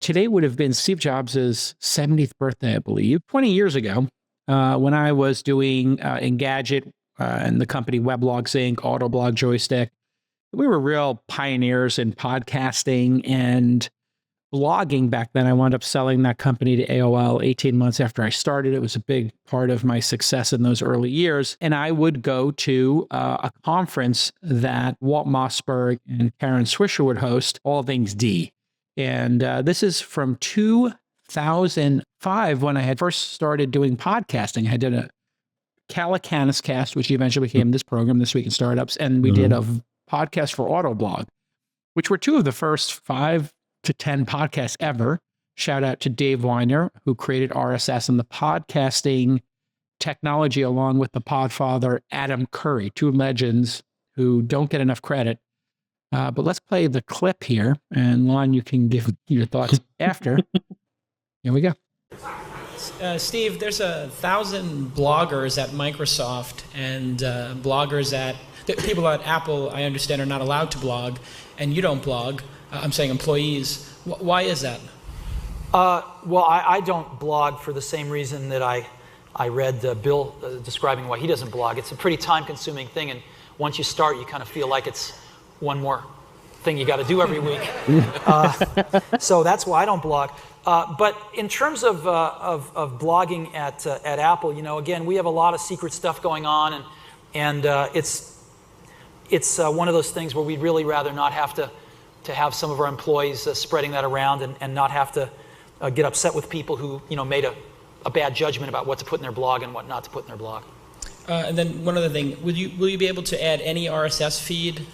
today would have been Steve Jobs' 70th birthday, I believe, 20 years ago, when I was doing Engadget and the company Weblogs Inc., Autoblog Joystick. We were real pioneers in podcasting and blogging back then. I wound up selling that company to AOL 18 months after I started. It was a big part of my success in those early years. And I would go to a conference that Walt Mossberg and Karen Swisher would host, All Things D. And this is from 2005 when I had first started doing podcasting. I did a Calicanis cast, which eventually became this program, This Week in Startups. And we did a podcast for Autoblog, which were two of the first 5 to 10 podcasts ever. Shout out to Dave Weiner, who created RSS and the podcasting technology, along with the podfather Adam Curry, two legends who don't get enough credit. But let's play the clip here, and Lon, you can give your thoughts after. Here we go. Steve, there's 1,000 bloggers at Microsoft and bloggers at people at Apple, I understand, are not allowed to blog, and you don't blog. I'm saying employees. Why is that? Well, I don't blog for the same reason that I read Bill describing why he doesn't blog. It's a pretty time-consuming thing, and once you start, you kind of feel like it's one more thing you got to do every week. So that's why I don't blog. But in terms of blogging at Apple, again, we have a lot of secret stuff going on, and it's one of those things where we'd really rather not have to have some of our employees spreading that around and not have to get upset with people who made a bad judgment about what to put in their blog and what not to put in their blog. And then one other thing, will you be able to add any RSS feed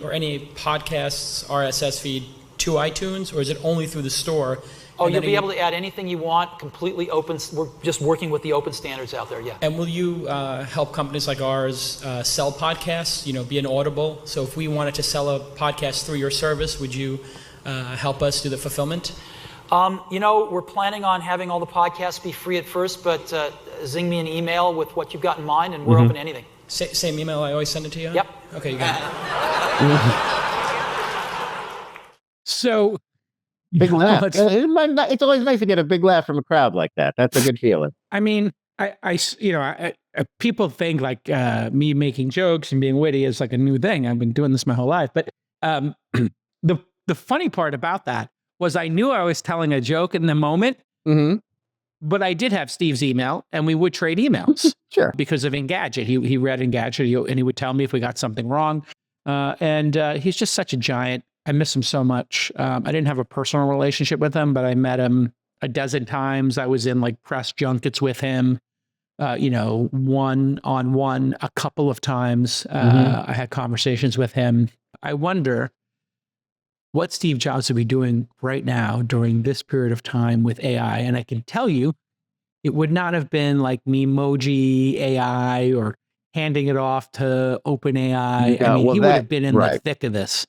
or any podcast's RSS feed to iTunes, or is it only through the store? Oh, you'll be able to add anything you want, completely open. We're just working with the open standards out there, yeah. And will you help companies like ours sell podcasts, be an Audible? So if we wanted to sell a podcast through your service, would you help us do the fulfillment? We're planning on having all the podcasts be free at first, but zing me an email with what you've got in mind, and we're open to anything. Same email I always send it to you on? Yep. Okay, you got it. So... Big laugh. It's always nice to get a big laugh from a crowd like that. That's a good feeling. I mean, people think like me making jokes and being witty is like a new thing. I've been doing this my whole life. But the funny part about that was I knew I was telling a joke in the moment, but I did have Steve's email, and we would trade emails. Sure. Because of Engadget. He read Engadget, and he would tell me if we got something wrong. And he's just such a giant. I miss him so much. I didn't have a personal relationship with him, but I met him a dozen times. I was in like press junkets with him, one-on-one a couple of times. I had conversations with him. I wonder what Steve Jobs would be doing right now during this period of time with AI. And I can tell you, it would not have been like Memoji AI or handing it off to OpenAI. Yeah, he would have been in the thick of this.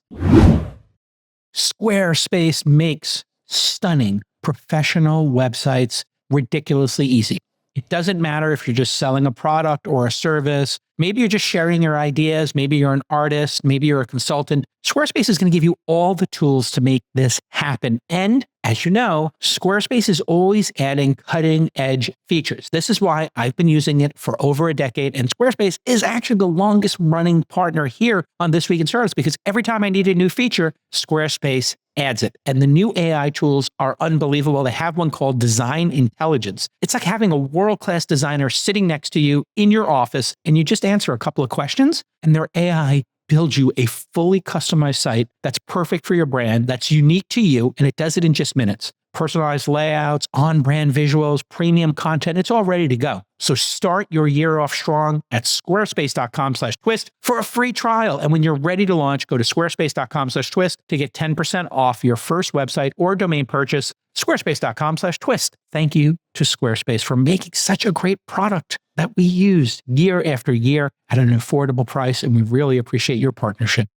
Squarespace makes stunning professional websites ridiculously easy. It doesn't matter if you're just selling a product or a service. Maybe you're just sharing your ideas. Maybe you're an artist. Maybe you're a consultant. Squarespace is going to give you all the tools to make this happen. And as you know, Squarespace is always adding cutting edge features. This is why I've been using it for over a decade. And Squarespace is actually the longest running partner here on This Week in Startups, because every time I need a new feature, Squarespace adds it. And the new AI tools are unbelievable. They have one called Design Intelligence. It's like having a world-class designer sitting next to you in your office, and you just answer a couple of questions, and their AI builds you a fully customized site that's perfect for your brand, that's unique to you, and it does it in just minutes. Personalized layouts, on-brand visuals, premium content, it's all ready to go. So start your year off strong at squarespace.com/twist for a free trial. And when you're ready to launch, go to squarespace.com/twist to get 10% off your first website or domain purchase. Squarespace.com/twist. Thank you to Squarespace for making such a great product that we use year after year at an affordable price. And we really appreciate your partnership.